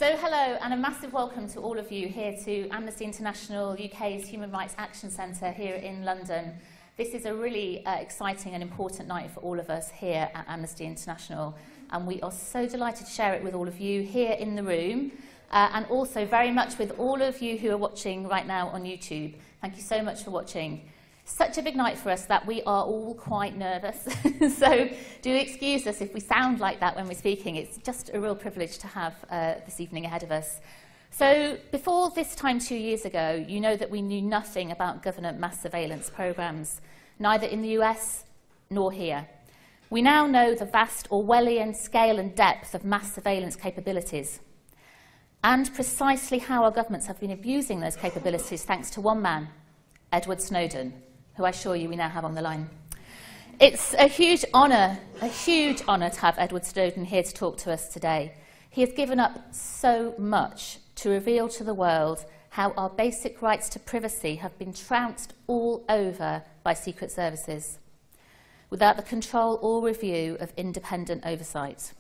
So hello and a massive welcome to all of you here to Amnesty International UK's Human Rights Action Centre here in London. This is a really exciting and important night for all of us here at Amnesty International, and we are so delighted to share it with all of you here in the room and also very much with all of you who are watching right now on YouTube. Thank you so much for watching. Such a big night for us that we are all quite nervous, so do excuse us if we sound like that when we're speaking. It's just a real privilege to have this evening ahead of us. So before this time 2 years ago, you know that we knew nothing about government mass surveillance programs, neither in the US nor here. We now know the vast Orwellian scale and depth of mass surveillance capabilities, and precisely how our governments have been abusing those capabilities thanks to one man, Edward Snowden, who I assure you we now have on the line. It's a huge honour to have Edward Snowden here to talk to us today. He has given up so much to reveal to the world how our basic rights to privacy have been trounced all over by secret services, without the control or review of independent oversight.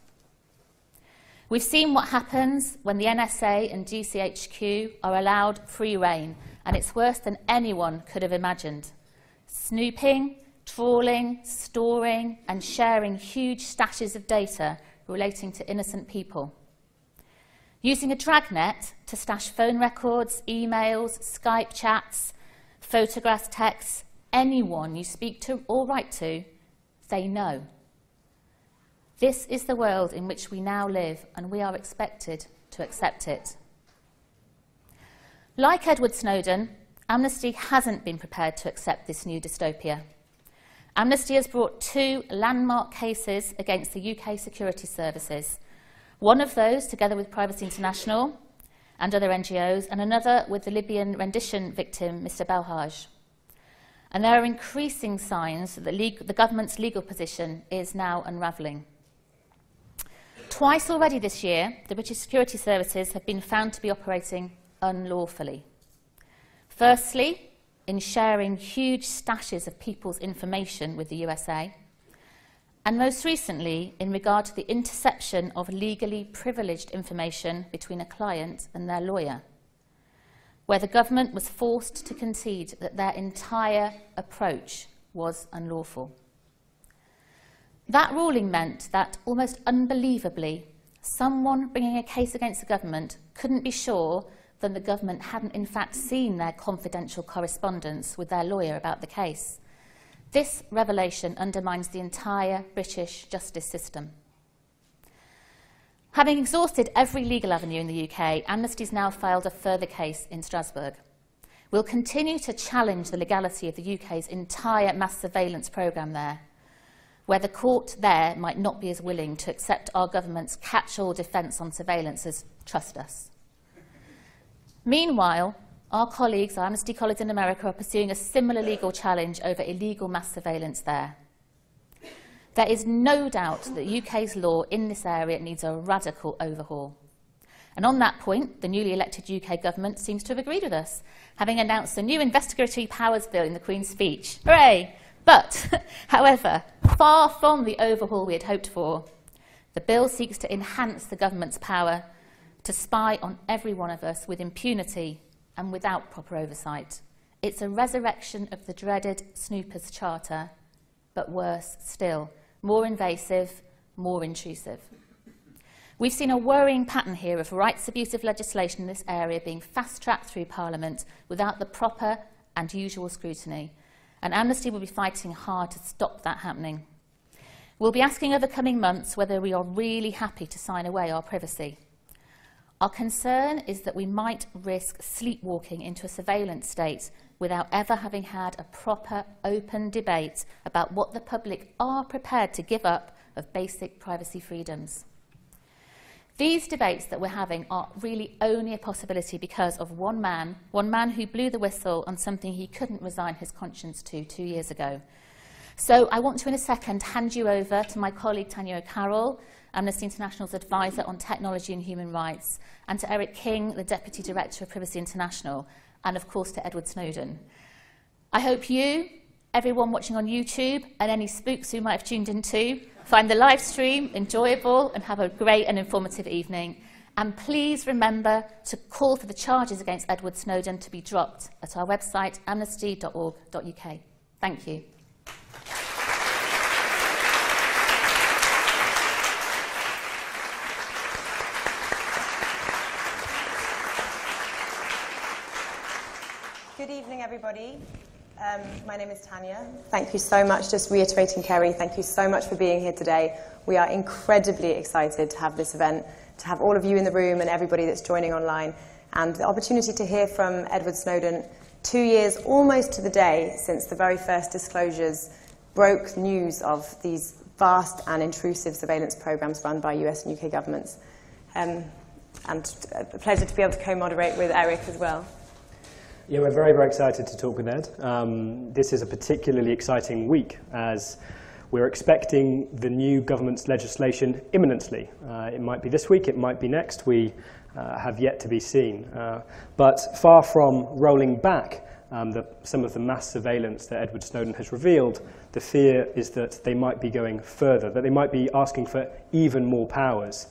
We've seen what happens when the NSA and GCHQ are allowed free rein, and it's worse than anyone could have imagined. Snooping, trawling, storing and sharing huge stashes of data relating to innocent people. Using a dragnet to stash phone records, emails, Skype chats, photographs, texts, anyone you speak to or write to, they know. This is the world in which we now live, and we are expected to accept it. Like Edward Snowden, Amnesty hasn't been prepared to accept this new dystopia. Amnesty has brought 2 landmark cases against the UK security services, one of those together with Privacy International and other NGOs, and another with the Libyan rendition victim, Mr. Belhaj. And there are increasing signs that the government's legal position is now unravelling. Twice already this year, the British security services have been found to be operating unlawfully. Firstly, in sharing huge stashes of people's information with the USA, and most recently in regard to the interception of legally privileged information between a client and their lawyer, where the government was forced to concede that their entire approach was unlawful. That ruling meant that, almost unbelievably, someone bringing a case against the government couldn't be sure that the government hadn't in fact seen their confidential correspondence with their lawyer about the case. This revelation undermines the entire British justice system. Having exhausted every legal avenue in the UK, Amnesty's now filed a further case in Strasbourg. We'll continue to challenge the legality of the UK's entire mass surveillance programme there, where the court there might not be as willing to accept our government's catch-all defence on surveillance as trust us. Meanwhile, our Amnesty colleagues in America are pursuing a similar legal challenge over illegal mass surveillance there. There is no doubt that the UK's law in this area needs a radical overhaul. And on that point, the newly elected UK government seems to have agreed with us, having announced a new investigatory powers bill in the Queen's speech. Hooray! But, however, far from the overhaul we had hoped for, the bill seeks to enhance the government's power to spy on every one of us with impunity and without proper oversight. It's a resurrection of the dreaded Snoopers Charter, but worse still, more invasive, more intrusive. We've seen a worrying pattern here of rights-abusive legislation in this area being fast-tracked through Parliament without the proper and usual scrutiny, and Amnesty will be fighting hard to stop that happening. We'll be asking over coming months whether we are really happy to sign away our privacy. Our concern is that we might risk sleepwalking into a surveillance state without ever having had a proper, open debate about what the public are prepared to give up of basic privacy freedoms. These debates that we're having are really only a possibility because of one man who blew the whistle on something he couldn't resign his conscience to 2 years ago. So I want to, in a second, hand you over to my colleague Tanya O'Carroll, Amnesty International's advisor on technology and human rights, and to Eric King, the Deputy Director of Privacy International, and of course to Edward Snowden. I hope you, everyone watching on YouTube, and any spooks who might have tuned in too, find the live stream enjoyable and have a great and informative evening. And please remember to call for the charges against Edward Snowden to be dropped at our website, amnesty.org.uk. Thank you. Good evening, everybody. My name is Tanya. Thank you so much. Just reiterating, Kerry, thank you so much for being here today. We are incredibly excited to have this event, to have all of you in the room and everybody that's joining online, and the opportunity to hear from Edward Snowden 2 years, almost to the day, since the very first disclosures broke news of these vast and intrusive surveillance programs run by US and UK governments. And a pleasure to be able to co-moderate with Eric as well. Yeah, we're very, very excited to talk with Ed. This is a particularly exciting week as we're expecting the new government's legislation imminently. It might be this week, it might be next. We have yet to be seen. But far from rolling back some of the mass surveillance that Edward Snowden has revealed, the fear is that they might be going further, that they might be asking for even more powers.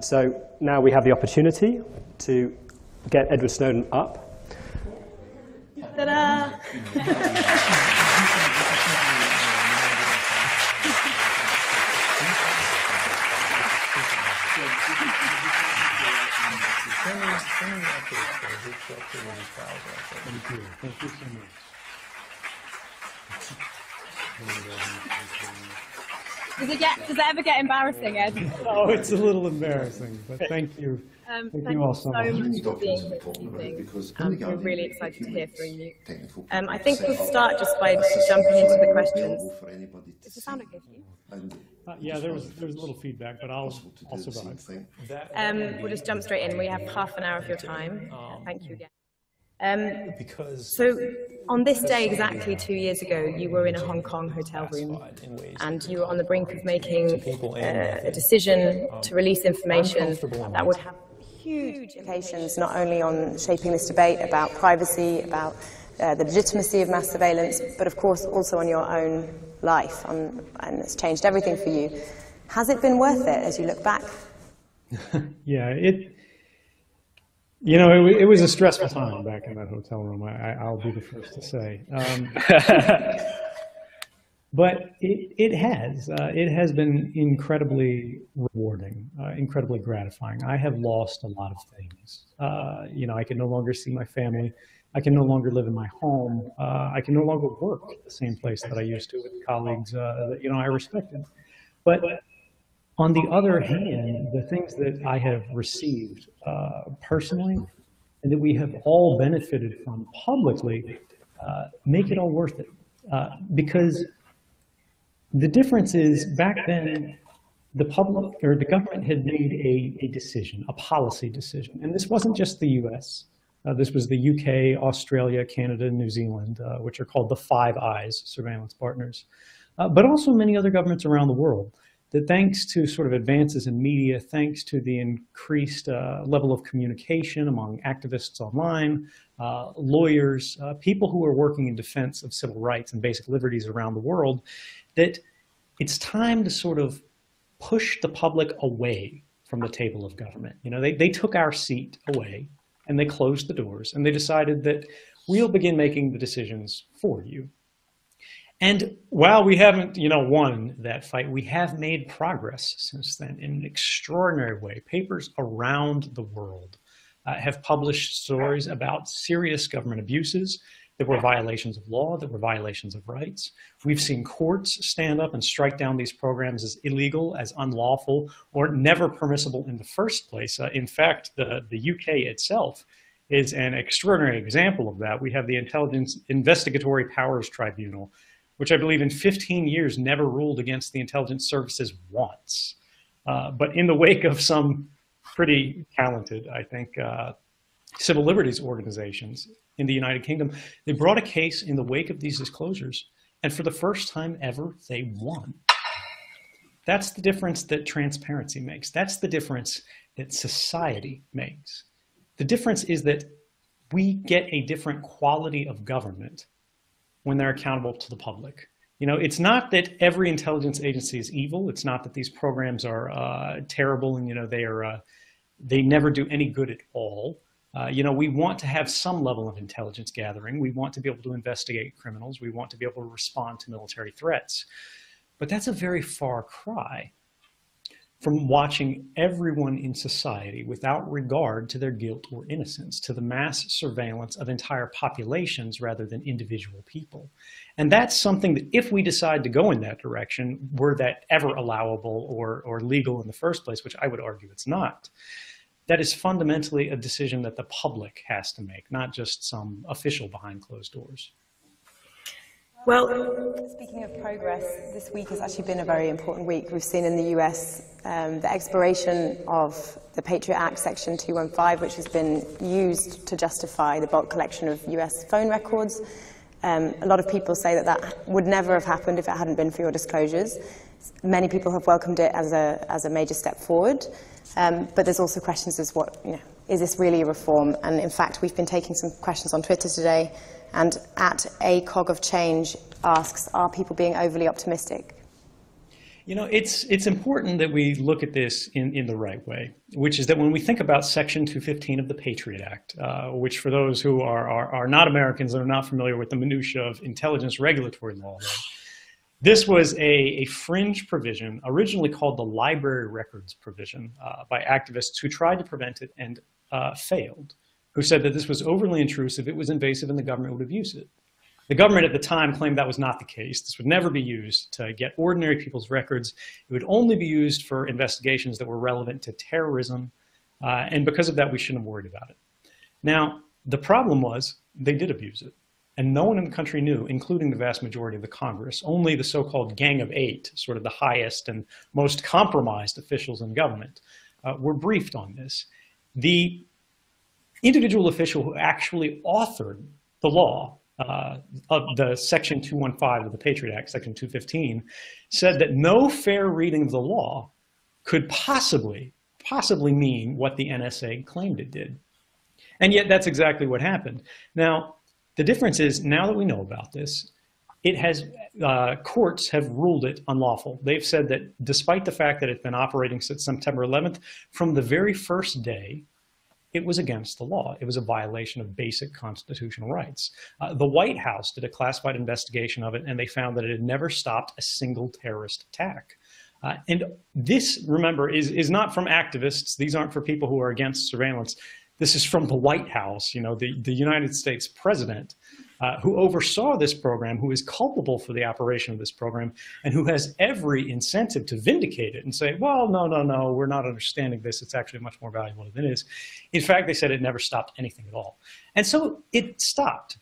So now we have the opportunity to get Edward Snowden up. Ta-da! Thank you so much. Does it ever get embarrassing, Ed? Oh, it's a little embarrassing, but thank you. Thank you all so much. for being here this evening. We're really excited to hear from you. I think we'll start just by jumping into the questions. Does the sound okay for you? Yeah, there was a little feedback, but I'll survive. We'll just jump straight in. We have half an hour of your time. Thank you again. So on this day exactly 2 years ago, you were in a Hong Kong hotel room and you were on the brink of making a decision to release information that would have Huge implications not only on shaping this debate about privacy, about the legitimacy of mass surveillance, but of course also on your own life, and it's changed everything for you. Has it been worth it as you look back? Yeah, it was a stressful time back in that hotel room, I'll be the first to say. But it has been incredibly rewarding, incredibly gratifying. I have lost a lot of things. I can no longer see my family. I can no longer live in my home. I can no longer work at the same place that I used to with colleagues that I respected. But on the other hand, the things that I have received personally and that we have all benefited from publicly make it all worth it. Because the difference is, back then, the public or the government had made a decision, a policy decision. And this wasn't just the US. This was the UK, Australia, Canada, and New Zealand, which are called the Five Eyes surveillance partners. But also many other governments around the world, that thanks to sort of advances in media, thanks to the increased level of communication among activists online, lawyers, people who are working in defense of civil rights and basic liberties around the world, that it's time to sort of push the public away from the table of government. They took our seat away and they closed the doors and they decided that we'll begin making the decisions for you. And while we haven't, won that fight, we have made progress since then in an extraordinary way. Papers around the world have published stories about serious government abuses that were violations of law, that were violations of rights. We've seen courts stand up and strike down these programs as illegal, as unlawful, or never permissible in the first place. In fact, the UK itself is an extraordinary example of that. We have the Intelligence Investigatory Powers Tribunal, which I believe in 15 years never ruled against the intelligence services once. But in the wake of some pretty talented, I think, civil liberties organizations in the United Kingdom, they brought a case in the wake of these disclosures, and for the first time ever, they won. That's the difference that transparency makes. That's the difference that society makes. The difference is that we get a different quality of government when they're accountable to the public. It's not that every intelligence agency is evil. It's not that these programs are terrible and They never do any good at all. We want to have some level of intelligence gathering. We want to be able to investigate criminals. We want to be able to respond to military threats. But that's a very far cry from watching everyone in society, without regard to their guilt or innocence, to the mass surveillance of entire populations rather than individual people. And that's something that, if we decide to go in that direction, were that ever allowable or legal in the first place, which I would argue it's not, that is fundamentally a decision that the public has to make, not just some official behind closed doors. Well, speaking of progress, this week has actually been a very important week. We've seen in the US the expiration of the Patriot Act, Section 215, which has been used to justify the bulk collection of US phone records. A lot of people say that that would never have happened if it hadn't been for your disclosures. Many people have welcomed it as a major step forward. But there's also questions as is this really a reform? And in fact, we've been taking some questions on Twitter today, and at A Cog of Change asks, are people being overly optimistic? It's important that we look at this in the right way, which is that when we think about Section 215 of the Patriot Act, which for those who are not Americans and are not familiar with the minutiae of intelligence regulatory law, this was a fringe provision, originally called the library records provision, by activists who tried to prevent it and failed, who said that this was overly intrusive, it was invasive, and the government would abuse it. The government at the time claimed that was not the case. This would never be used to get ordinary people's records. It would only be used for investigations that were relevant to terrorism, and because of that, we shouldn't have worried about it. Now, the problem was they did abuse it. And no one in the country knew, including the vast majority of the Congress. Only the so-called Gang of Eight, sort of the highest and most compromised officials in government, were briefed on this. The individual official who actually authored the law of the Section 215 of the Patriot Act, Section 215, said that no fair reading of the law could possibly mean what the NSA claimed it did. And yet that's exactly what happened. Now, the difference is, now that we know about this, courts have ruled it unlawful. They've said that despite the fact that it's been operating since September 11th, from the very first day, it was against the law. It was a violation of basic constitutional rights. The White House did a classified investigation of it, and they found that it had never stopped a single terrorist attack. And this, remember, is not from activists. These aren't for people who are against surveillance. This is from the White House, the United States president, who oversaw this program, who is culpable for the operation of this program, and who has every incentive to vindicate it and say, well, no, we're not understanding this. It's actually much more valuable than it is. In fact, they said it never stopped anything at all. And so it stopped.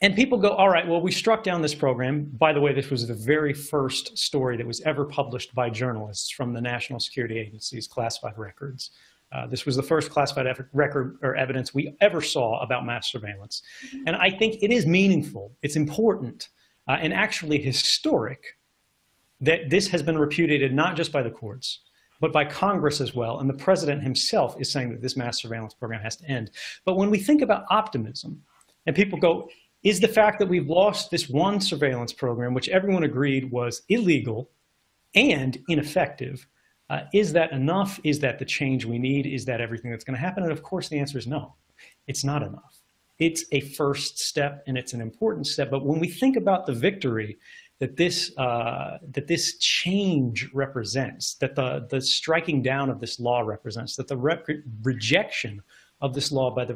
And people go, all right, well, we struck down this program. By the way, this was the very first story that was ever published by journalists from the National Security Agency's classified records. This was the first classified record or evidence we ever saw about mass surveillance. And I think it is meaningful, it's important, and actually historic that this has been repudiated not just by the courts, but by Congress as well. And the president himself is saying that this mass surveillance program has to end. But when we think about optimism, and people go, is the fact that we've lost this one surveillance program, which everyone agreed was illegal and ineffective, is that enough? Is that the change we need? Is that everything that's going to happen? And of course, the answer is no. It's not enough. It's a first step, and it's an important step. But when we think about the victory that this change represents, that the striking down of this law represents, that the rejection of this law by the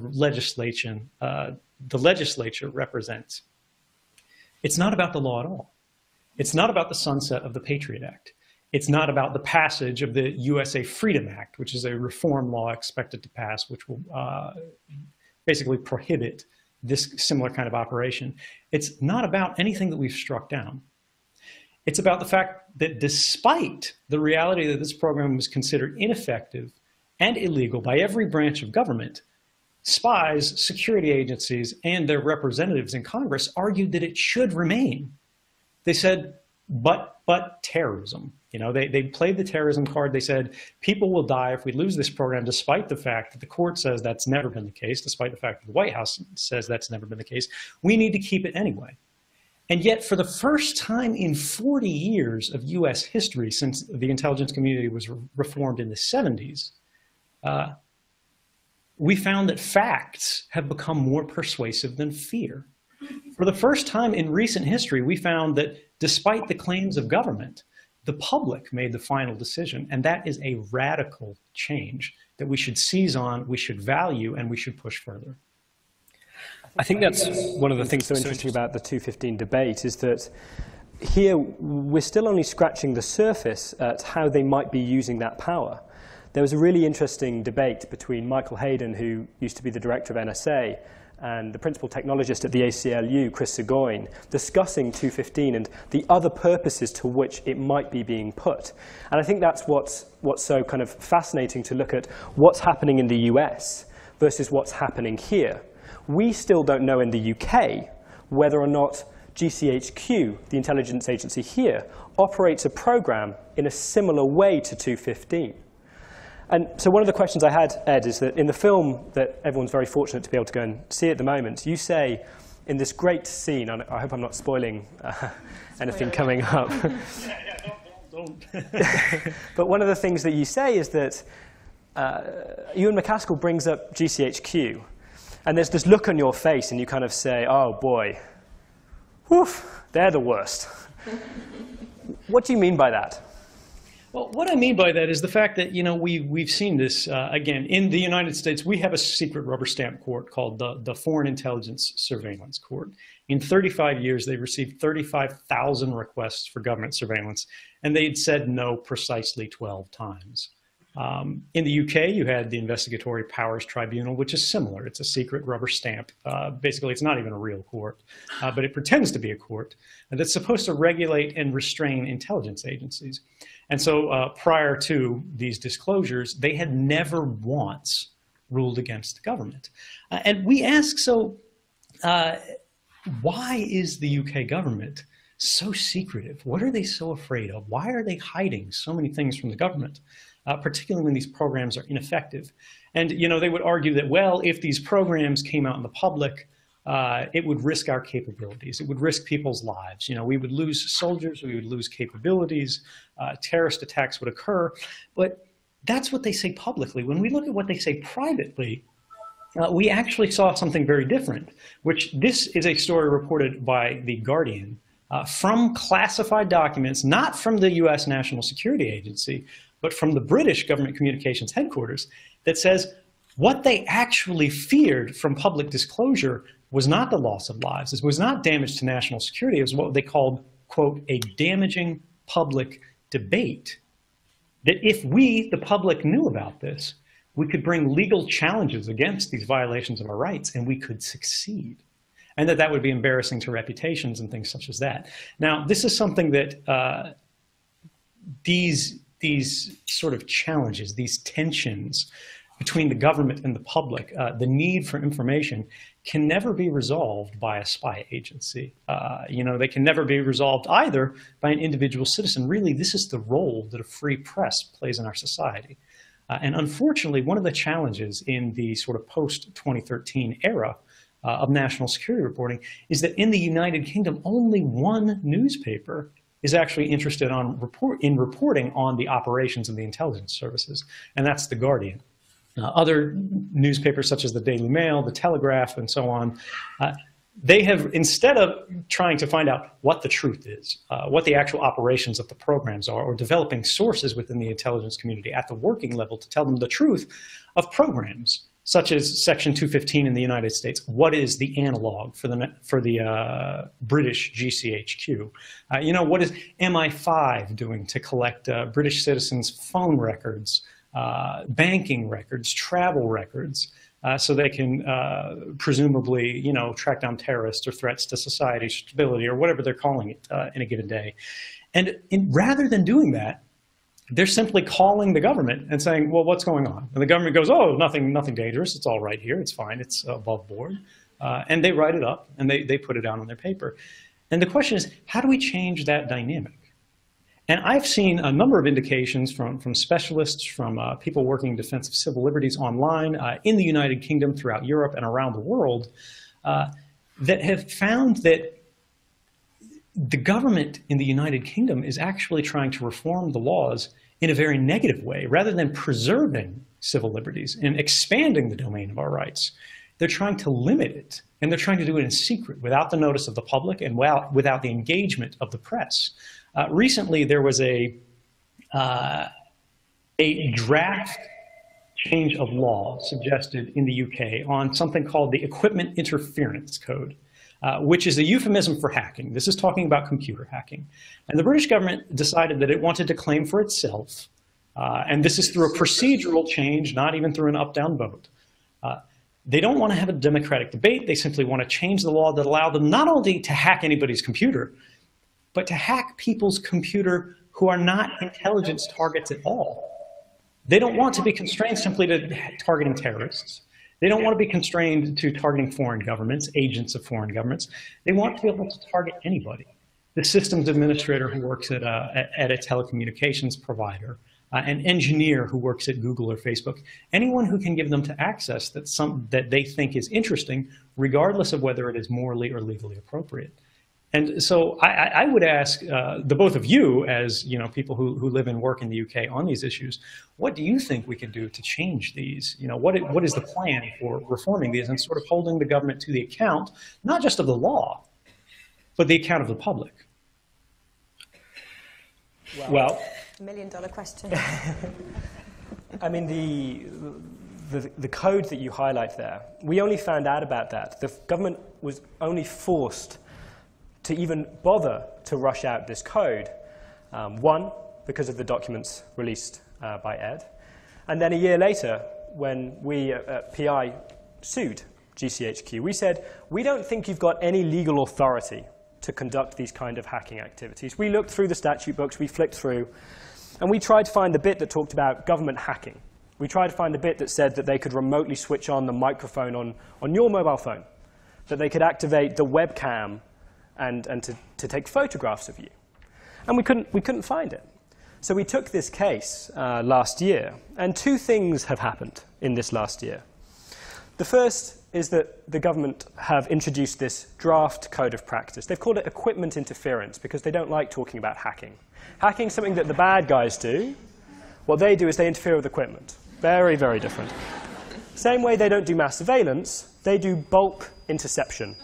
legislature represents, it's not about the law at all. It's not about the sunset of the Patriot Act. It's not about the passage of the USA Freedom Act, which is a reform law expected to pass, which will basically prohibit this similar kind of operation. It's not about anything that we've struck down. It's about the fact that despite the reality that this program was considered ineffective and illegal by every branch of government, spies, security agencies, and their representatives in Congress argued that it should remain. They said, but terrorism. They played the terrorism card. They said, people will die if we lose this program, despite the fact that the court says that's never been the case, despite the fact that the White House says that's never been the case. We need to keep it anyway. And yet, for the first time in 40 years of US history, since the intelligence community was reformed in the 70s, we found that facts have become more persuasive than fear. For the first time in recent history, we found that despite the claims of government, the public made the final decision, and that is a radical change that we should seize on, we should value, and we should push further. I think that's one of the things so interesting about the 215 debate is that here we're still only scratching the surface at how they might be using that power. There was a really interesting debate between Michael Hayden, who used to be the director of NSA, and the principal technologist at the ACLU, Chris Seguin, discussing 215 and the other purposes to which it might be being put. And I think that's what's so kind of fascinating to look at what's happening in the US versus what's happening here. We still don't know in the UK whether or not GCHQ, the intelligence agency here, operates a program in a similar way to 215. And so one of the questions I had, Ed, is that in the film that everyone's very fortunate to be able to go and see at the moment, you say in this great scene, and I hope I'm not spoiling anything coming up. Don't. But one of the things that you say is that Ewan McCaskill brings up GCHQ, and there's this look on your face, and you kind of say, oh boy, woof, they're the worst. What do you mean by that? Well, what I mean by that is the fact that, you know, we've seen this, again, in the United States. We have a secret rubber stamp court called the Foreign Intelligence Surveillance Court. In 35 years, they received 35,000 requests for government surveillance, and they'd said no precisely 12 times. In the UK, you had the Investigatory Powers Tribunal, which is similar. It's a secret rubber stamp. Basically, it's not even a real court, but it pretends to be a court that's supposed to regulate and restrain intelligence agencies. And so prior to these disclosures, they had never once ruled against the government. And we ask, so why is the UK government so secretive? What are they so afraid of? Why are they hiding so many things from the government, particularly when these programs are ineffective? And, you know, they would argue that, well, if these programs came out in the public, it would risk our capabilities. It would risk people's lives. You know, we would lose soldiers, we would lose capabilities, terrorist attacks would occur. But that's what they say publicly. When we look at what they say privately, we actually saw something very different, which this is a story reported by The Guardian from classified documents, not from the US National Security Agency, but from the British Government Communications Headquarters, that says what they actually feared from public disclosure was not the loss of lives. It was not damage to national security. It was what they called, quote, a damaging public debate. That if we, the public, knew about this, we could bring legal challenges against these violations of our rights, and we could succeed. And that would be embarrassing to reputations and things such as that. Now, this is something that these sort of challenges, these tensions between the government and the public, the need for information, can never be resolved by a spy agency. You know, they can never be resolved either by an individual citizen. Really, this is the role that a free press plays in our society. And unfortunately, one of the challenges in the sort of post-2013 era of national security reporting is that in the United Kingdom, only one newspaper is actually interested in reporting on the operations of the intelligence services, and that's The Guardian. Other newspapers such as the Daily Mail, the Telegraph, and so on, they have, instead of trying to find out what the truth is, what the actual operations of the programs are, or developing sources within the intelligence community at the working level to tell them the truth of programs, such as Section 215 in the United States. What is the analog for the British GCHQ? You know, what is MI5 doing to collect British citizens' phone records, banking records, travel records, so they can presumably, you know, track down terrorists or threats to society, stability, or whatever they're calling it in a given day. And rather than doing that, they're simply calling the government and saying, well, what's going on? And the government goes, oh, nothing dangerous. It's all right here. It's fine. It's above board. And they write it up and they put it down on their paper. And the question is, how do we change that dynamic? And I've seen a number of indications from specialists, from people working in defense of civil liberties online in the United Kingdom, throughout Europe, and around the world that have found that the government in the United Kingdom is actually trying to reform the laws in a very negative way. Rather than preserving civil liberties and expanding the domain of our rights. They're trying to limit it, and they're trying to do it in secret, without the notice of the public and without the engagement of the press. Recently, there was a draft change of law suggested in the UK on something called the Equipment Interference Code, which is a euphemism for hacking. This is talking about computer hacking. And the British government decided that it wanted to claim for itself, and this is through a procedural change, not even through an up-down vote. They don't want to have a democratic debate. They simply want to change the law that allow them not only to hack anybody's computer, but to hack people's computer who are not intelligence targets at all. They don't want to be constrained simply to targeting terrorists. They don't want to be constrained to targeting foreign governments, agents of foreign governments. They want to be able to target anybody. The systems administrator who works at a telecommunications provider, an engineer who works at Google or Facebook, anyone who can give them to access that they think is interesting, regardless of whether it is morally or legally appropriate. And so I would ask the both of you, as people who live and work in the UK on these issues, what do you think we can do to change these? What is the plan for reforming these and sort of holding the government to the account, not just of the law, but the account of the public? Well, $1 million question. I mean, the code that you highlight there, we only found out about that. The government was only forced to even bother to rush out this code. One, because of the documents released by Ed. And then a year later, when we at PI sued GCHQ, we said, we don't think you've got any legal authority to conduct these kind of hacking activities. We looked through the statute books, we flicked through, and we tried to find the bit that talked about government hacking. We tried to find the bit that said that they could remotely switch on the microphone on your mobile phone, that they could activate the webcam and to take photographs of you. And we couldn't find it. So we took this case last year, and two things have happened in this last year. The first is that the government have introduced this draft code of practice. They've called it equipment interference because they don't like talking about hacking. Hacking is something that the bad guys do. What they do is they interfere with equipment. Very, very different. Same way they don't do mass surveillance, they do bulk interception.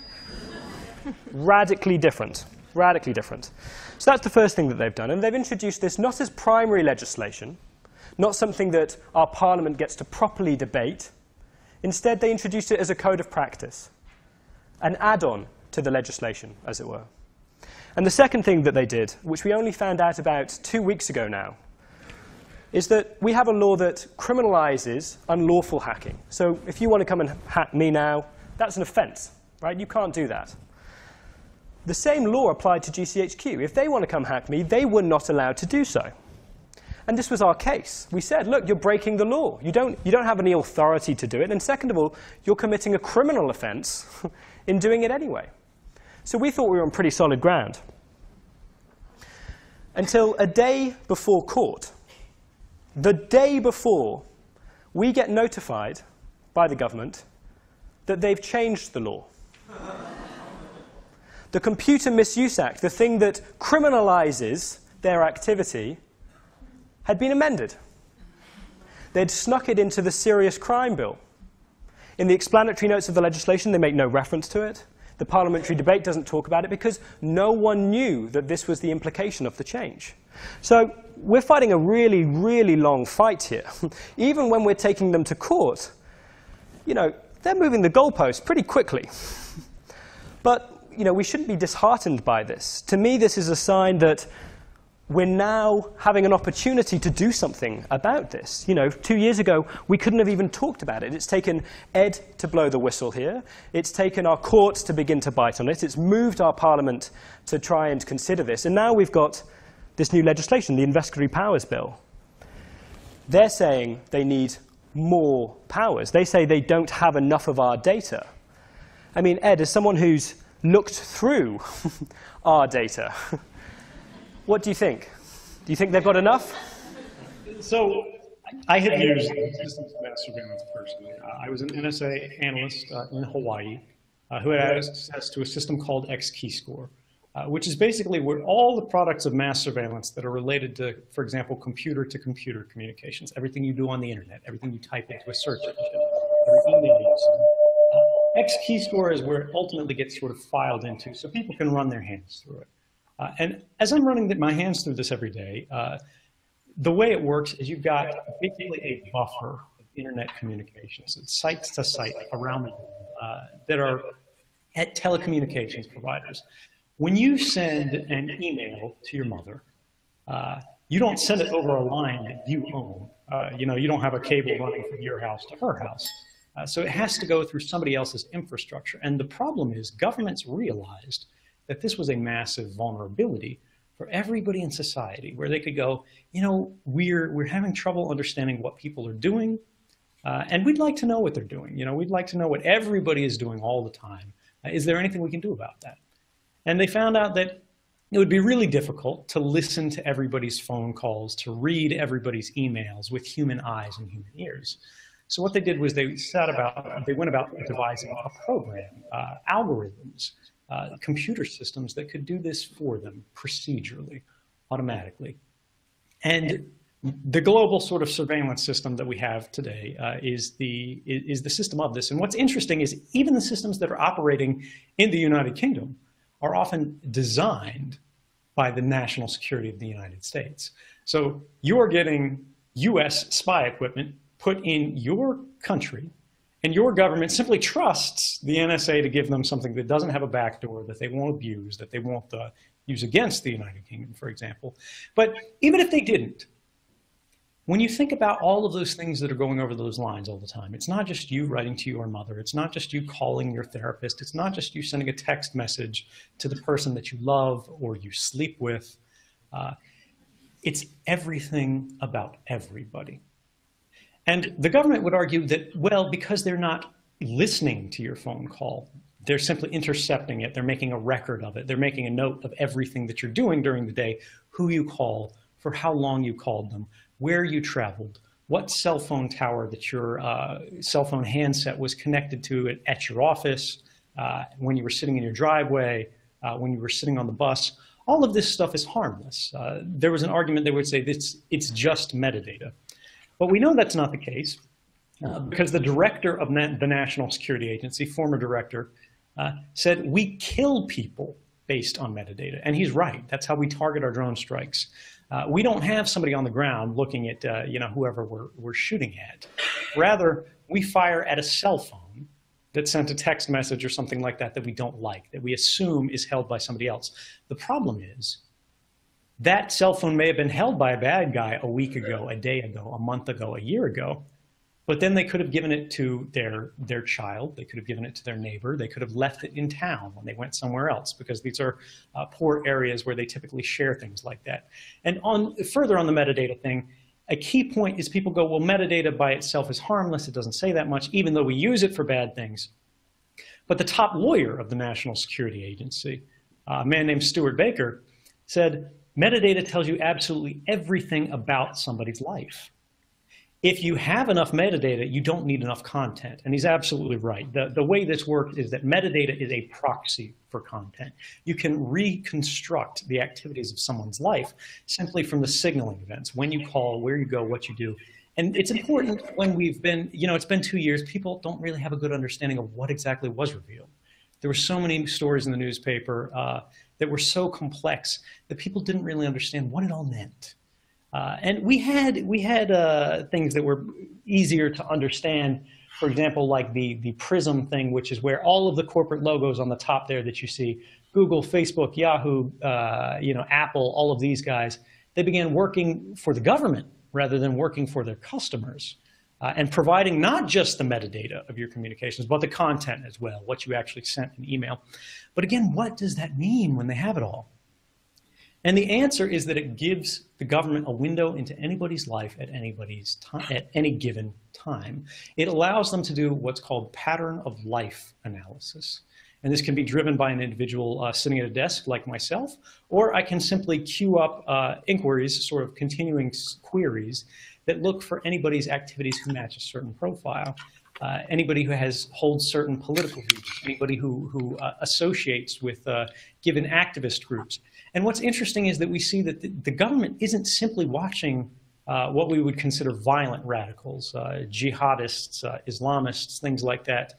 Radically different. Radically different. So that's the first thing that they've done. And they've introduced this not as primary legislation, not something that our parliament gets to properly debate. Instead, they introduced it as a code of practice, an add-on to the legislation, as it were. And the second thing that they did, which we only found out about 2 weeks ago now, is that we have a law that criminalizes unlawful hacking. So if you want to come and hack me now, that's an offense, right? You can't do that. The same law applied to GCHQ. If they want to come hack me, they were not allowed to do so. And this was our case. We said, look, you're breaking the law. You don't have any authority to do it. And second of all, you're committing a criminal offense in doing it anyway. So we thought we were on pretty solid ground. Until a day before court, the day before, we get notified by the government that they've changed the law. The Computer Misuse Act, the thing that criminalizes their activity, had been amended. They'd snuck it into the Serious Crime Bill. In the explanatory notes of the legislation, they make no reference to it. The parliamentary debate doesn't talk about it because no one knew that this was the implication of the change. So we're fighting a really, really long fight here. Even when we're taking them to court, they're moving the goalposts pretty quickly. But we shouldn't be disheartened by this. To me, this is a sign that we're now having an opportunity to do something about this. 2 years ago, we couldn't have even talked about it. It's taken Ed to blow the whistle here. It's taken our courts to begin to bite on it. It's moved our parliament to try and consider this. And now we've got this new legislation, the Investigatory Powers Bill. They're saying they need more powers. They say they don't have enough of our data. I mean, Ed, as someone who's looked through our data, what do you think? Do you think they've got enough? So I had used systems of mass surveillance personally. I was an NSA analyst in Hawaii who had access to a system called X-Keyscore. which is basically where all the products of mass surveillance that are related to, for example, computer-to-computer communications, everything you do on the internet, everything you type into a search engine, every email you send. X key store is where it ultimately gets sort of filed into, so people can run their hands through it. And as I'm running my hands through this every day, the way it works is you've got basically a buffer of internet communications, it's sites to site around the world that are at telecommunications providers. When you send an email to your mother, you don't send it over a line that you own. You don't have a cable running from your house to her house. So it has to go through somebody else's infrastructure. And the problem is governments realized that this was a massive vulnerability for everybody in society, where they could go, we're having trouble understanding what people are doing, and we'd like to know what they're doing. We'd like to know what everybody is doing all the time. Is there anything we can do about that? And they found out that it would be really difficult to listen to everybody's phone calls, to read everybody's emails with human eyes and human ears. So what they did was they went about devising a program, algorithms, computer systems that could do this for them procedurally, automatically. And the global sort of surveillance system that we have today is the system of this. And what's interesting is even the systems that are operating in the United Kingdom are often designed by the national security of the United States. So you're getting US spy equipment put in your country, and your government simply trusts the NSA to give them something that doesn't have a backdoor, that they won't abuse, that they won't use against the United Kingdom, for example. But even if they didn't, when you think about all of those things that are going over those lines all the time, it's not just you writing to your mother, it's not just you calling your therapist, it's not just you sending a text message to the person that you love or you sleep with. It's everything about everybody. And the government would argue that, well, because they're not listening to your phone call, they're simply intercepting it, they're making a record of it, they're making a note of everything that you're doing during the day, who you call, for how long you called them, where you traveled, what cell phone tower that your cell phone handset was connected to at your office, when you were sitting in your driveway, when you were sitting on the bus. All of this stuff is harmless. There was an argument that would say it's just metadata. But we know that's not the case because the director of the National Security Agency, former director, said we kill people based on metadata. And he's right. That's how we target our drone strikes. We don't have somebody on the ground looking at whoever we're shooting at. Rather, we fire at a cell phone that sent a text message or something like that that we don't like, that we assume is held by somebody else. The problem is that cell phone may have been held by a bad guy a week ago, a day ago, a month ago, a year ago, but then they could have given it to their child, they could have given it to their neighbor, they could have left it in town when they went somewhere else, because these are poor areas where they typically share things like that. And further on the metadata thing, a key point is people go, well, metadata by itself is harmless, it doesn't say that much, even though we use it for bad things. But the top lawyer of the National Security Agency, a man named Stuart Baker, said, metadata tells you absolutely everything about somebody's life. If you have enough metadata, you don't need enough content. And he's absolutely right. The way this works is that metadata is a proxy for content. You can reconstruct the activities of someone's life simply from the signaling events, when you call, where you go, what you do. And it's important when we've been, it's been 2 years, people don't really have a good understanding of what exactly was revealed. There were so many stories in the newspaper that were so complex that people didn't really understand what it all meant. And we had things that were easier to understand. For example, like the Prism thing, which is where all of the corporate logos on the top there that you see, Google, Facebook, Yahoo, Apple, all of these guys, they began working for the government rather than working for their customers, and providing not just the metadata of your communications, but the content as well, what you actually sent in email. But again, what does that mean when they have it all? And the answer is that it gives the government a window into anybody's life at at any given time. It allows them to do what's called pattern of life analysis. And this can be driven by an individual sitting at a desk like myself, or I can simply queue up inquiries, sort of continuing queries that look for anybody's activities who match a certain profile. anybody who holds certain political views, anybody who associates with given activist groups. And what's interesting is that we see that the government isn't simply watching what we would consider violent radicals, jihadists, Islamists, things like that,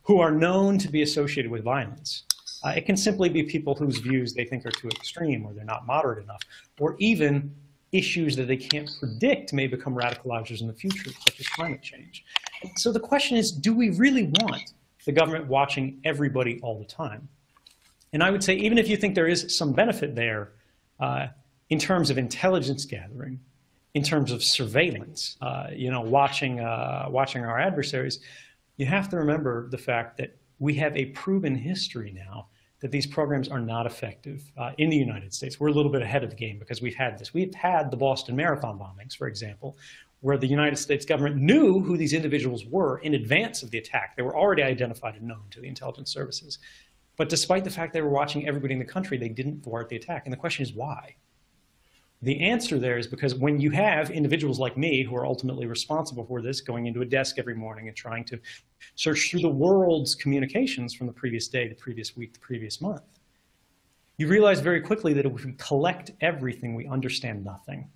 who are known to be associated with violence. It can simply be people whose views they think are too extreme, or they're not moderate enough, or even issues that they can't predict may become radicalizers in the future, such as climate change. So the question is, do we really want the government watching everybody all the time? And I would say, even if you think there is some benefit there in terms of intelligence gathering, in terms of surveillance, watching our adversaries, you have to remember the fact that we have a proven history now that these programs are not effective in the United States. We're a little bit ahead of the game because we've had this. We've had the Boston Marathon bombings, for example, where the United States government knew who these individuals were in advance of the attack. They were already identified and known to the intelligence services. But despite the fact they were watching everybody in the country, they didn't thwart the attack. And the question is why? The answer there is because when you have individuals like me who are ultimately responsible for this, going into a desk every morning and trying to search through the world's communications from the previous day, the previous week, the previous month, you realize very quickly that if we collect everything, we understand nothing.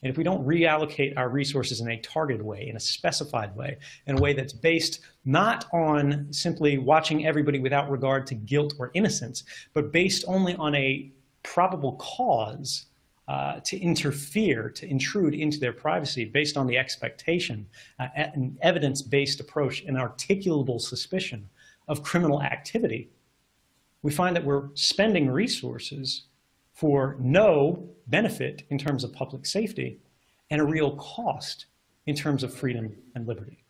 And if we don't reallocate our resources in a targeted way, in a specified way, in a way that's based not on simply watching everybody without regard to guilt or innocence, but based only on a probable cause to interfere, to intrude into their privacy based on the expectation, an evidence-based approach, an articulable suspicion of criminal activity, we find that we're spending resources for no benefit in terms of public safety and a real cost in terms of freedom and liberty.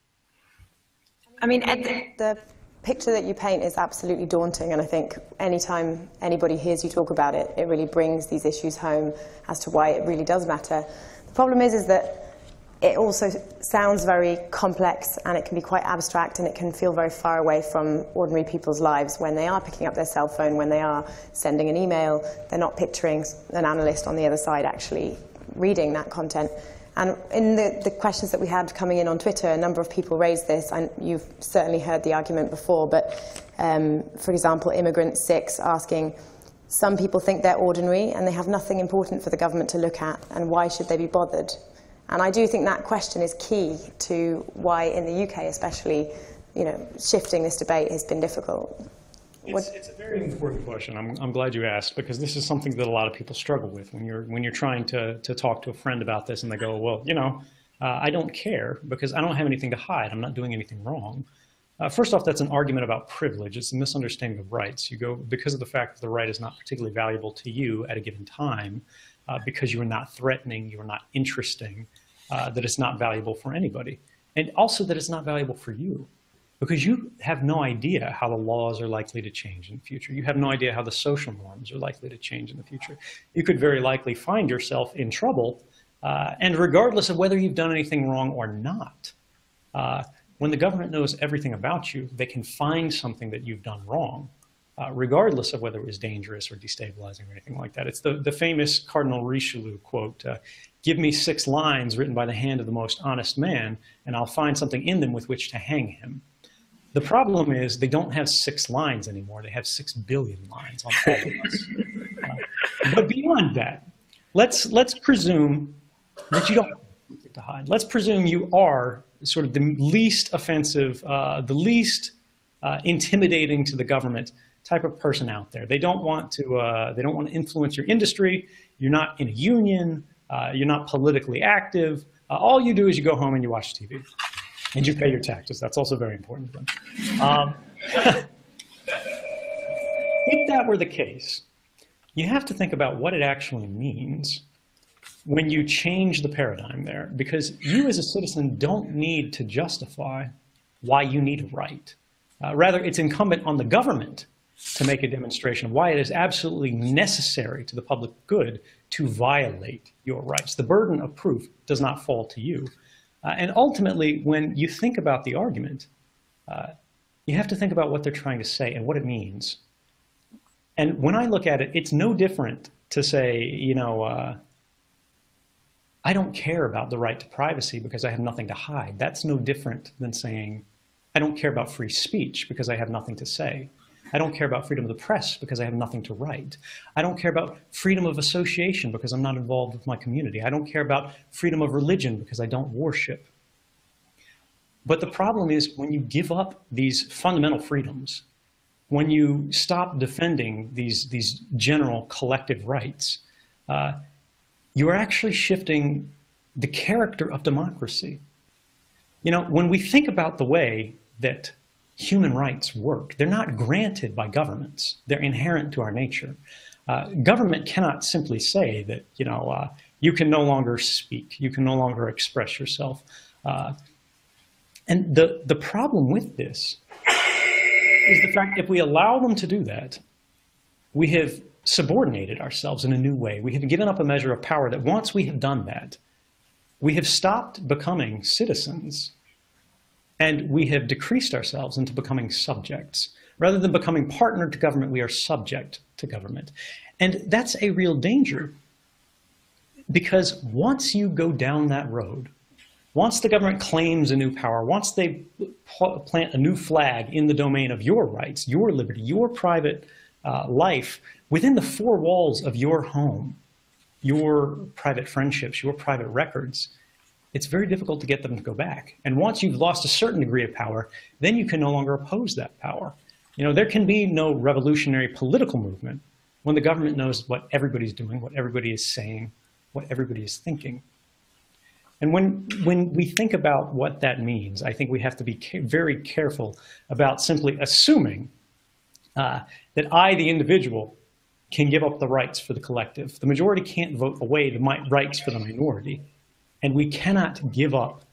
I mean, the picture that you paint is absolutely daunting, and I think anytime anybody hears you talk about it, it really brings these issues home as to why it really does matter. The problem is that it also sounds very complex, and it can be quite abstract, and it can feel very far away from ordinary people's lives when they are picking up their cell phone, when they are sending an email. They're not picturing an analyst on the other side actually reading that content. And in the questions that we had coming in on Twitter, a number of people raised this, and you've certainly heard the argument before, but for example, Immigrant 6 asking, some people think they're ordinary and they have nothing important for the government to look at, and why should they be bothered? And I do think that question is key to why in the UK especially, shifting this debate has been difficult. It's a very important question. I'm glad you asked, because this is something that a lot of people struggle with when you're trying to talk to a friend about this, and they go, well, I don't care because I don't have anything to hide. I'm not doing anything wrong. First off, that's an argument about privilege. It's a misunderstanding of rights. You go, because of the fact that the right is not particularly valuable to you at a given time, because you are not threatening, you are not interesting, that it's not valuable for anybody. And also that it's not valuable for you, because you have no idea how the laws are likely to change in the future. You have no idea how the social norms are likely to change in the future. You could very likely find yourself in trouble, and regardless of whether you've done anything wrong or not, when the government knows everything about you, they can find something that you've done wrong, regardless of whether it was dangerous or destabilizing or anything like that. It's the famous Cardinal Richelieu quote, give me 6 lines written by the hand of the most honest man, and I'll find something in them with which to hang him. The problem is they don't have 6 lines anymore. They have 6 billion lines on all of us. But beyond that, let's presume that you don't have anything to hide. Let's presume you are sort of the least offensive, the least intimidating to the government type of person out there. They don't want to influence your industry. You're not in a union. You're not politically active. All you do is you go home and you watch TV. And you pay your taxes. That's also very important to them. If that were the case, you have to think about what it actually means when you change the paradigm there, because you as a citizen don't need to justify why you need a right. Rather, it's incumbent on the government to make a demonstration of why it is absolutely necessary to the public good to violate your rights. The burden of proof does not fall to you. And ultimately, when you think about the argument, you have to think about what they're trying to say and what it means. And when I look at it, it's no different to say, I don't care about the right to privacy because I have nothing to hide. That's no different than saying, I don't care about free speech because I have nothing to say. I don't care about freedom of the press because I have nothing to write. I don't care about freedom of association because I'm not involved with my community. I don't care about freedom of religion because I don't worship. But the problem is when you give up these fundamental freedoms, when you stop defending these general collective rights, you are actually shifting the character of democracy. You know, when we think about the way that human rights work, they're not granted by governments. They're inherent to our nature. Government cannot simply say that, you know, you can no longer speak, you can no longer express yourself. And the problem with this is the fact that if we allow them to do that, we have subordinated ourselves in a new way. We have given up a measure of power that once we have done that, we have stopped becoming citizens and we have decreased ourselves into becoming subjects. Rather than becoming partner to government, we are subject to government. And that's a real danger because once you go down that road, once the government claims a new power, once they plant a new flag in the domain of your rights, your liberty, your private life, within the four walls of your home, your private friendships, your private records, it's very difficult to get them to go back. And once you've lost a certain degree of power, then you can no longer oppose that power. You know, there can be no revolutionary political movement when the government knows what everybody's doing, what everybody is saying, what everybody is thinking. And when we think about what that means, I think we have to be very careful about simply assuming that I, the individual, can give up the rights for the collective. The majority can't vote away the rights for the minority. And we cannot give up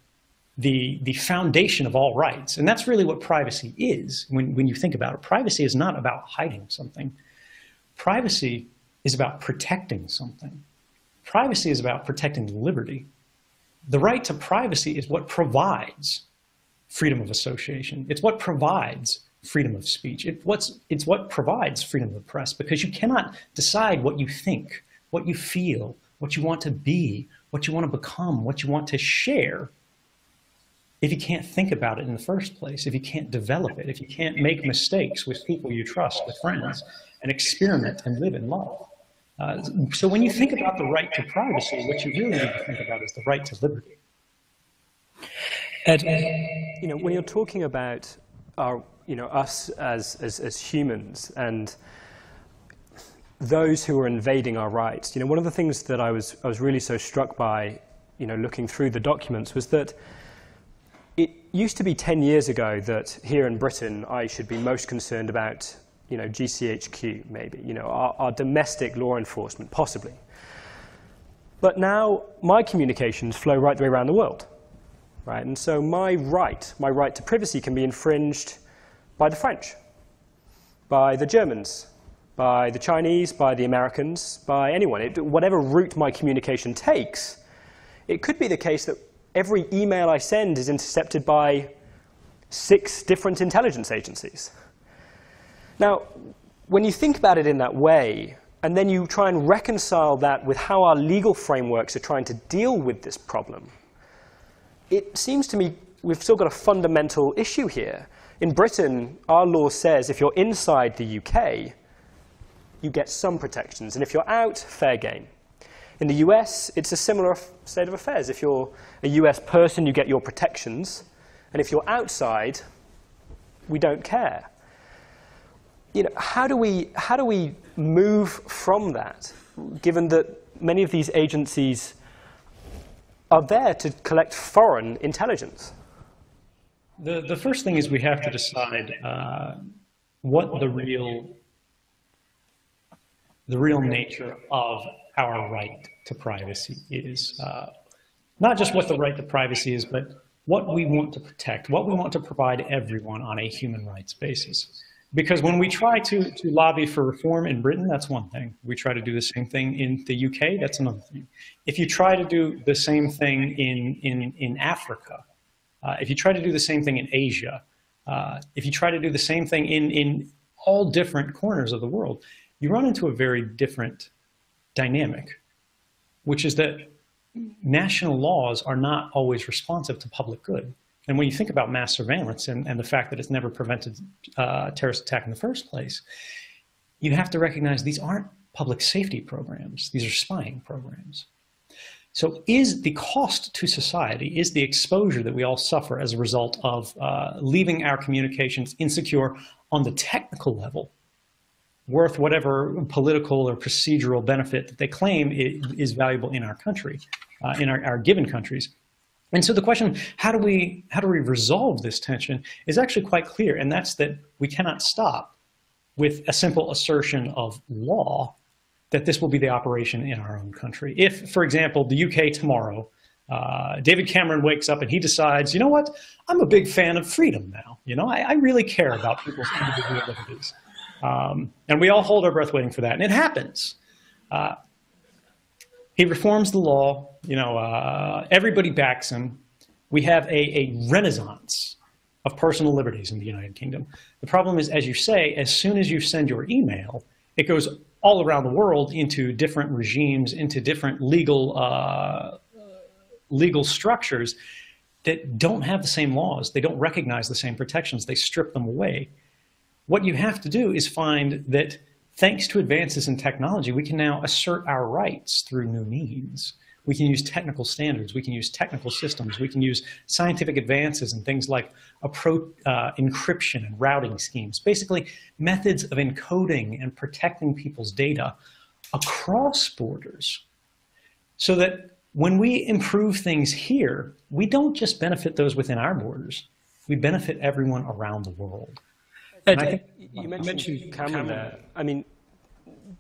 the foundation of all rights. And that's really what privacy is when you think about it. Privacy is not about hiding something. Privacy is about protecting something. Privacy is about protecting liberty. The right to privacy is what provides freedom of association. It's what provides freedom of speech. It's what provides freedom of the press, because you cannot decide what you think, what you feel, what you want to be, what you want to become, what you want to share, if you can't think about it in the first place, if you can't develop it, if you can't make mistakes with people you trust, with friends, and experiment and live in love. So when you think about the right to privacy, what you really need to think about is the right to liberty. Ed, you know, when you're talking about our, you know, us as humans and those who are invading our rights, you know, one of the things that I was really so struck by, you know, looking through the documents was that it used to be 10 years ago that here in Britain I should be most concerned about, you know, GCHQ maybe, you know, our domestic law enforcement possibly. But now my communications flow right the way around the world, right? And so my right to privacy can be infringed by the French, by the Germans, by the Chinese, by the Americans, by anyone. Whatever route my communication takes, it could be the case that every email I send is intercepted by 6 different intelligence agencies. Now, when you think about it in that way, and then you try and reconcile that with how our legal frameworks are trying to deal with this problem, it seems to me we've still got a fundamental issue here. In Britain, our law says if you're inside the UK, you get some protections, and if you're out, fair game. In the US, it's a similar state of affairs. If you're a US person, you get your protections, and if you're outside, we don't care. You know, how do we move from that, given that many of these agencies are there to collect foreign intelligence? The first thing is we have to decide what the real nature of our right to privacy is. Not just what the right to privacy is, but what we want to protect, what we want to provide everyone on a human rights basis. Because when we try to lobby for reform in Britain, that's one thing. We try to do the same thing in the UK, that's another thing. If you try to do the same thing in Africa, if you try to do the same thing in Asia, if you try to do the same thing in all different corners of the world, you run into a very different dynamic, which is that national laws are not always responsive to public good. And when you think about mass surveillance and the fact that it's never prevented terrorist attack in the first place, you have to recognize these aren't public safety programs. These are spying programs. So is the cost to society, is the exposure that we all suffer as a result of leaving our communications insecure on the technical level worth whatever political or procedural benefit that they claim is valuable in our country, in our given countries? And so the question, how do we resolve this tension, is actually quite clear, and that's that we cannot stop with a simple assertion of law that this will be the operation in our own country. If, for example, the UK tomorrow, David Cameron wakes up and he decides, you know what, I'm a big fan of freedom now. You know, I really care about people's individual liberties. And we all hold our breath waiting for that, and it happens. He reforms the law, you know, everybody backs him. We have a renaissance of personal liberties in the United Kingdom. The problem is, as you say, as soon as you send your email, it goes all around the world into different regimes, into different legal structures that don't have the same laws. They don't recognize the same protections. They strip them away. What you have to do is find that thanks to advances in technology, we can now assert our rights through new means. We can use technical standards. We can use technical systems. We can use scientific advances and things like encryption and routing schemes, basically methods of encoding and protecting people's data across borders, so that when we improve things here, we don't just benefit those within our borders. We benefit everyone around the world. And I think you mentioned Cameron there. I mean,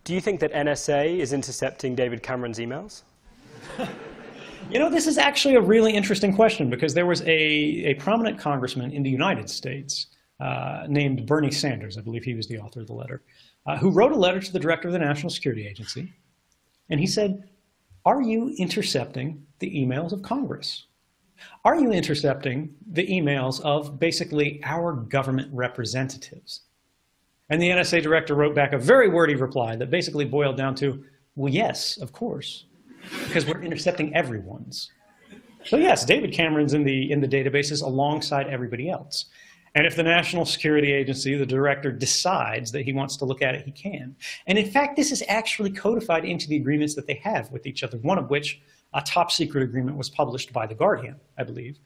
do you think that NSA is intercepting David Cameron's emails? You know, this is actually a really interesting question, because there was a prominent congressman in the United States named Bernie Sanders, I believe he was the author of the letter, who wrote a letter to the director of the National Security Agency. And he said, are you intercepting the emails of Congress? Are you intercepting the emails of basically our government representatives? And the NSA director wrote back a very wordy reply that basically boiled down to, well, yes, of course, because we're intercepting everyone's. So yes, David Cameron's in the databases alongside everybody else. And if the National Security Agency, the director, decides that he wants to look at it, he can. And in fact, this is actually codified into the agreements that they have with each other, one of which, a top secret agreement, was published by The Guardian, I believe,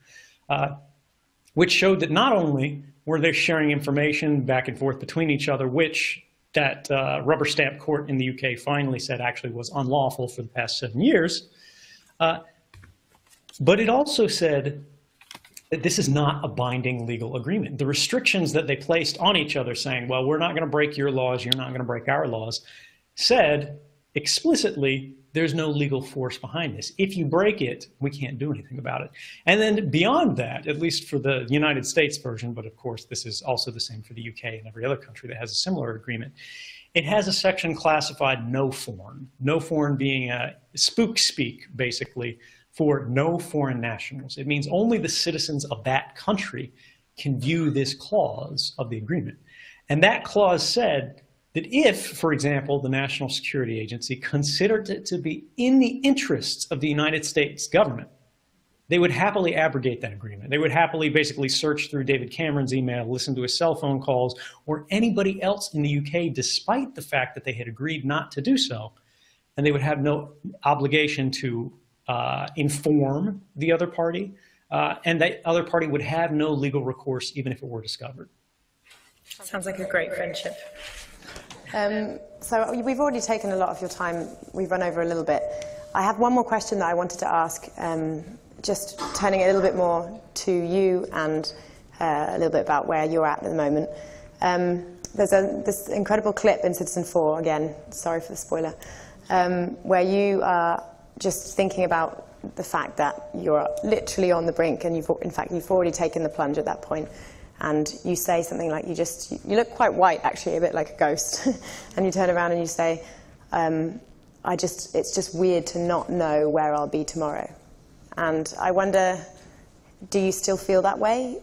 which showed that not only were they sharing information back and forth between each other, which that rubber stamp court in the UK finally said actually was unlawful for the past 7 years, but it also said that this is not a binding legal agreement. The restrictions that they placed on each other, saying, well, we're not going to break your laws, you're not going to break our laws, said explicitly, there's no legal force behind this. If you break it, we can't do anything about it. And then beyond that, at least for the United States version, but of course this is also the same for the UK and every other country that has a similar agreement, it has a section classified no foreign. No foreign being a spook speak, basically, for no foreign nationals. It means only the citizens of that country can view this clause of the agreement. And that clause said that if, for example, the National Security Agency considered it to be in the interests of the United States government, they would happily abrogate that agreement. They would happily basically search through David Cameron's email, listen to his cell phone calls, or anybody else in the UK, despite the fact that they had agreed not to do so. And they would have no obligation to inform the other party, and that other party would have no legal recourse even if it were discovered. Sounds like a great friendship. So we've already taken a lot of your time. We've run over a little bit. I have one more question that I wanted to ask, just turning it a little bit more to you and a little bit about where you're at the moment. There's this incredible clip in Citizen 4, again, sorry for the spoiler, where you are just thinking about the fact that you're literally on the brink, and you've already taken the plunge at that point. And you say something like, you look quite white, actually, a bit like a ghost. And you turn around and you say, it's just weird to not know where I'll be tomorrow. And I wonder, do you still feel that way?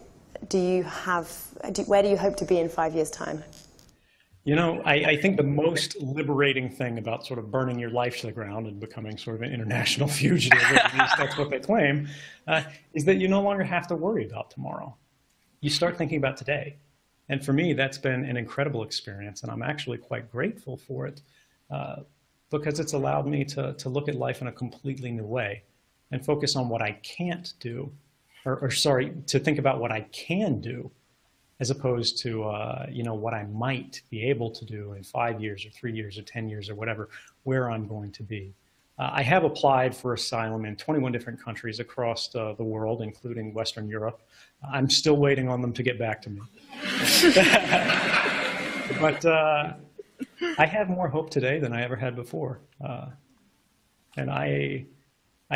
Where do you hope to be in 5 years' time? You know, I think the most liberating thing about sort of burning your life to the ground and becoming sort of an international fugitive, at least that's what they claim, is that you no longer have to worry about tomorrow. You start thinking about today. And for me, that's been an incredible experience, and I'm actually quite grateful for it because it's allowed me to look at life in a completely new way and focus on what I can't do, or sorry, to think about what I can do, as opposed to you know, what I might be able to do in 5 years or 3 years or 10 years or whatever, where I'm going to be. I have applied for asylum in 21 different countries across the world, including Western Europe. I'm still waiting on them to get back to me. But I have more hope today than I ever had before. And I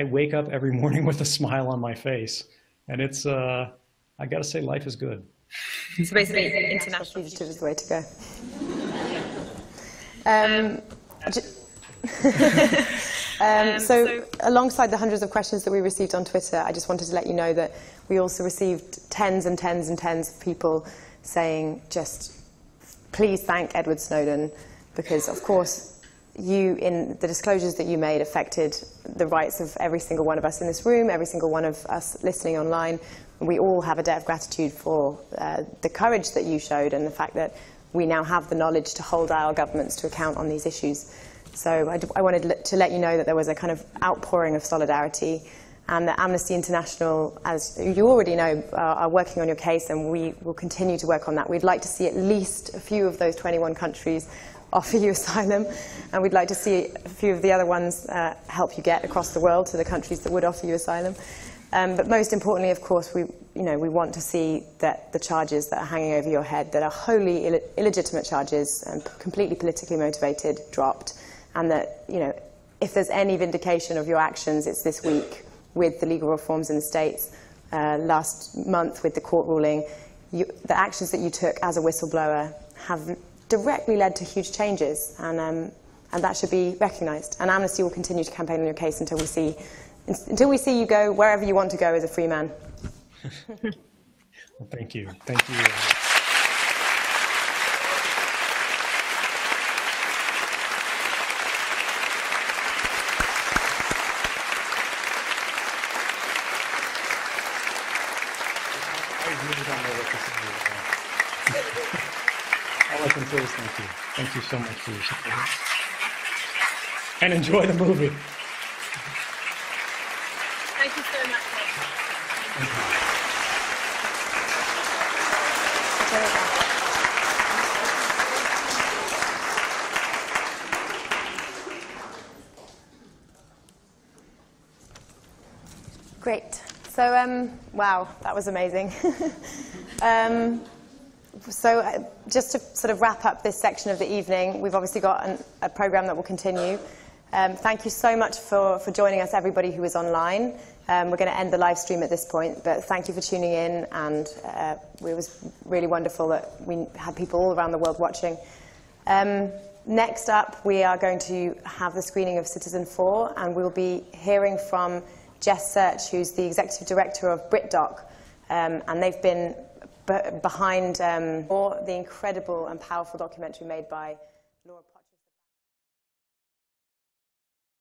wake up every morning with a smile on my face. And it's, I gotta say, life is good. So basically, international fugitive is the way to go. So alongside the hundreds of questions that we received on Twitter, I just wanted to let you know that we also received tens and tens and tens of people saying, just please thank Edward Snowden, because of course you, in the disclosures that you made, affected the rights of every single one of us in this room, every single one of us listening online. We all have a debt of gratitude for the courage that you showed and the fact that we now have the knowledge to hold our governments to account on these issues. So I wanted to let you know that there was a kind of outpouring of solidarity, and that Amnesty International, as you already know, are working on your case, and we will continue to work on that. We'd like to see at least a few of those 21 countries offer you asylum, and we'd like to see a few of the other ones help you get across the world to the countries that would offer you asylum. But most importantly, of course, we want to see that the charges that are hanging over your head, that are wholly illegitimate charges and completely politically motivated, dropped, and that, if there's any vindication of your actions, it's this week with the legal reforms in the States, last month with the court ruling. The actions that you took as a whistleblower have directly led to huge changes, and that should be recognised. And Amnesty will continue to campaign on your case until we see you go wherever you want to go as a free man. Well, thank you. Thank you. All I can say is thank you. Thank you so much for your support. And enjoy the movie. Thank you so much. Great. So, wow, that was amazing. So just to sort of wrap up this section of the evening, we've obviously got a programme that will continue. Thank you so much for joining us, everybody who is online. We're going to end the live stream at this point, but thank you for tuning in, and it was really wonderful that we had people all around the world watching. Next up, we are going to have the screening of Citizen 4, and we'll be hearing from Jess Search, who's the Executive Director of BritDoc, and they've been behind the incredible and powerful documentary made by